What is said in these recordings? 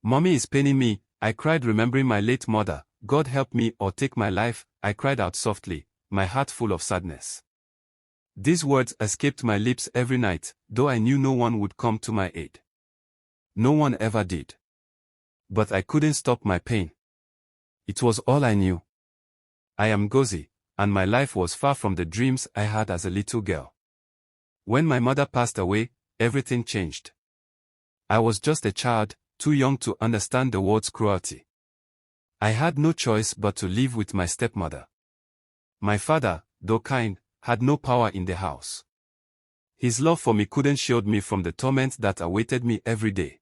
Mommy is paining me, I cried remembering my late mother. God help me or take my life, I cried out softly, my heart full of sadness. These words escaped my lips every night, though I knew no one would come to my aid. No one ever did. But I couldn't stop my pain. It was all I knew. I am Ngozi, and my life was far from the dreams I had as a little girl. When my mother passed away, everything changed. I was just a child, too young to understand the world's cruelty. I had no choice but to live with my stepmother. My father, though kind, had no power in the house. His love for me couldn't shield me from the torment that awaited me every day.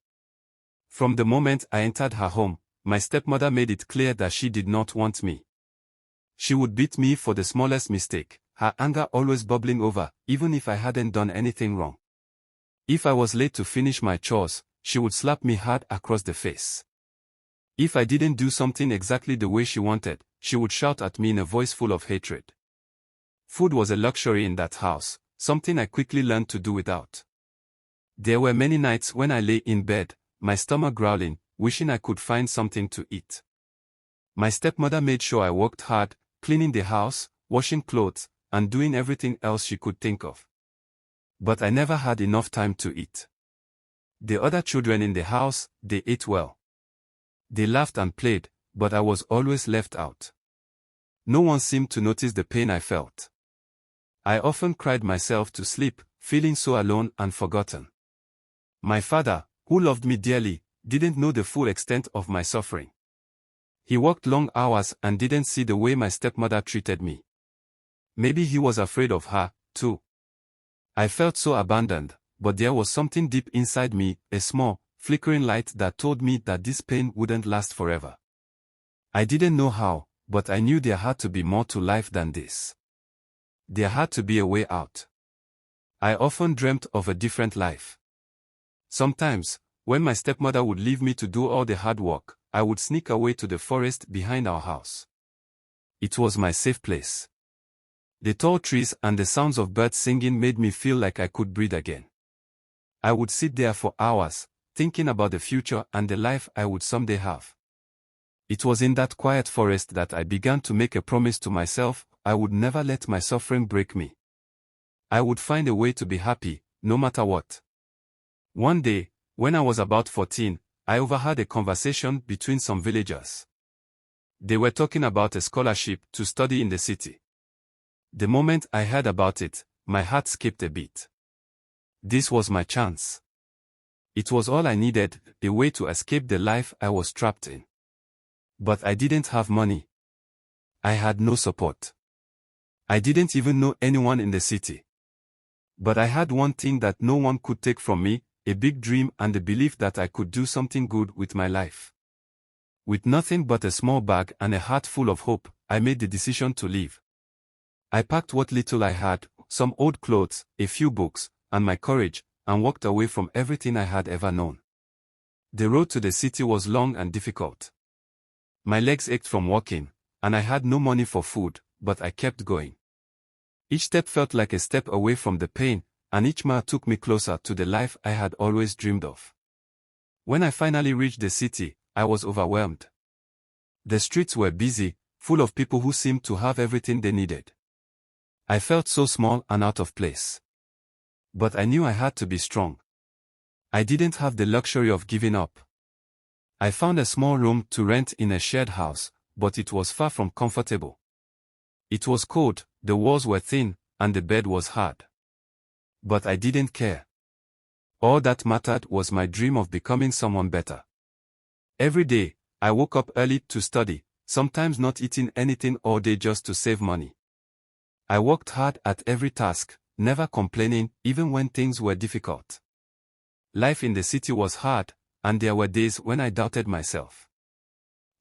From the moment I entered her home, my stepmother made it clear that she did not want me. She would beat me for the smallest mistake, her anger always bubbling over, even if I hadn't done anything wrong. If I was late to finish my chores, she would slap me hard across the face. If I didn't do something exactly the way she wanted, she would shout at me in a voice full of hatred. Food was a luxury in that house, something I quickly learned to do without. There were many nights when I lay in bed, my stomach growling, wishing I could find something to eat. My stepmother made sure I worked hard, cleaning the house, washing clothes, and doing everything else she could think of. But I never had enough time to eat. The other children in the house, they ate well. They laughed and played, but I was always left out. No one seemed to notice the pain I felt. I often cried myself to sleep, feeling so alone and forgotten. My father, who loved me dearly, didn't know the full extent of my suffering. He worked long hours and didn't see the way my stepmother treated me. Maybe he was afraid of her, too. I felt so abandoned, but there was something deep inside me, a small, flickering light that told me that this pain wouldn't last forever. I didn't know how, but I knew there had to be more to life than this. There had to be a way out. I often dreamt of a different life. Sometimes, when my stepmother would leave me to do all the hard work, I would sneak away to the forest behind our house. It was my safe place. The tall trees and the sounds of birds singing made me feel like I could breathe again. I would sit there for hours, thinking about the future and the life I would someday have. It was in that quiet forest that I began to make a promise to myself: I would never let my suffering break me. I would find a way to be happy, no matter what. One day, when I was about 14, I overheard a conversation between some villagers. They were talking about a scholarship to study in the city. The moment I heard about it, my heart skipped a beat. This was my chance. It was all I needed, a way to escape the life I was trapped in. But I didn't have money. I had no support. I didn't even know anyone in the city. But I had one thing that no one could take from me, a big dream and the belief that I could do something good with my life. With nothing but a small bag and a heart full of hope, I made the decision to leave. I packed what little I had, some old clothes, a few books, and my courage, and walked away from everything I had ever known. The road to the city was long and difficult. My legs ached from walking, and I had no money for food, but I kept going. Each step felt like a step away from the pain, and each mile took me closer to the life I had always dreamed of. When I finally reached the city, I was overwhelmed. The streets were busy, full of people who seemed to have everything they needed. I felt so small and out of place. But I knew I had to be strong. I didn't have the luxury of giving up. I found a small room to rent in a shared house, but it was far from comfortable. It was cold, the walls were thin, and the bed was hard. But I didn't care. All that mattered was my dream of becoming someone better. Every day, I woke up early to study, sometimes not eating anything all day just to save money. I worked hard at every task, never complaining, even when things were difficult. Life in the city was hard, and there were days when I doubted myself.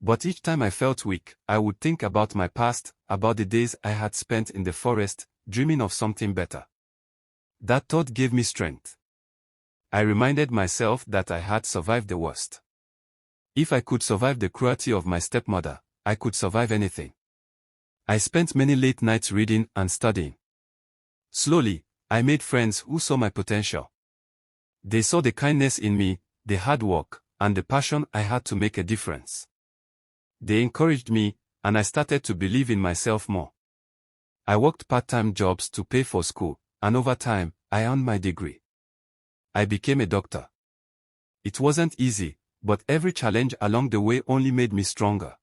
But each time I felt weak, I would think about my past, about the days I had spent in the forest, dreaming of something better. That thought gave me strength. I reminded myself that I had survived the worst. If I could survive the cruelty of my stepmother, I could survive anything. I spent many late nights reading and studying. Slowly, I made friends who saw my potential. They saw the kindness in me, the hard work, and the passion I had to make a difference. They encouraged me, and I started to believe in myself more. I worked part-time jobs to pay for school, and over time, I earned my degree. I became a doctor. It wasn't easy, but every challenge along the way only made me stronger.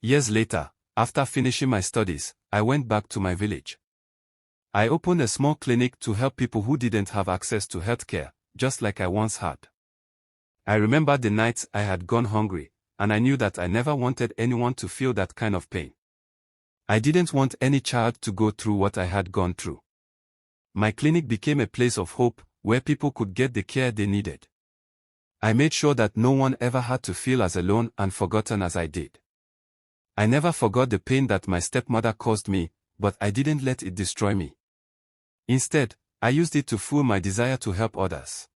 Years later, after finishing my studies, I went back to my village. I opened a small clinic to help people who didn't have access to healthcare, just like I once had. I remember the nights I had gone hungry, and I knew that I never wanted anyone to feel that kind of pain. I didn't want any child to go through what I had gone through. My clinic became a place of hope, where people could get the care they needed. I made sure that no one ever had to feel as alone and forgotten as I did. I never forgot the pain that my stepmother caused me, but I didn't let it destroy me. Instead, I used it to fuel my desire to help others.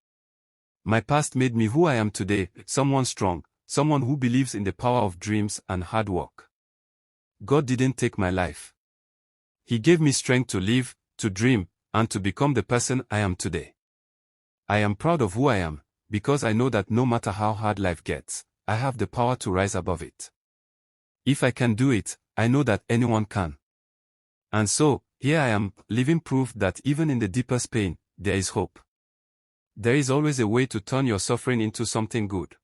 My past made me who I am today, someone strong, someone who believes in the power of dreams and hard work. God didn't take my life. He gave me strength to live, to dream, and to become the person I am today. I am proud of who I am, because I know that no matter how hard life gets, I have the power to rise above it. If I can do it, I know that anyone can. And so, here I am, living proof that even in the deepest pain, there is hope. There is always a way to turn your suffering into something good.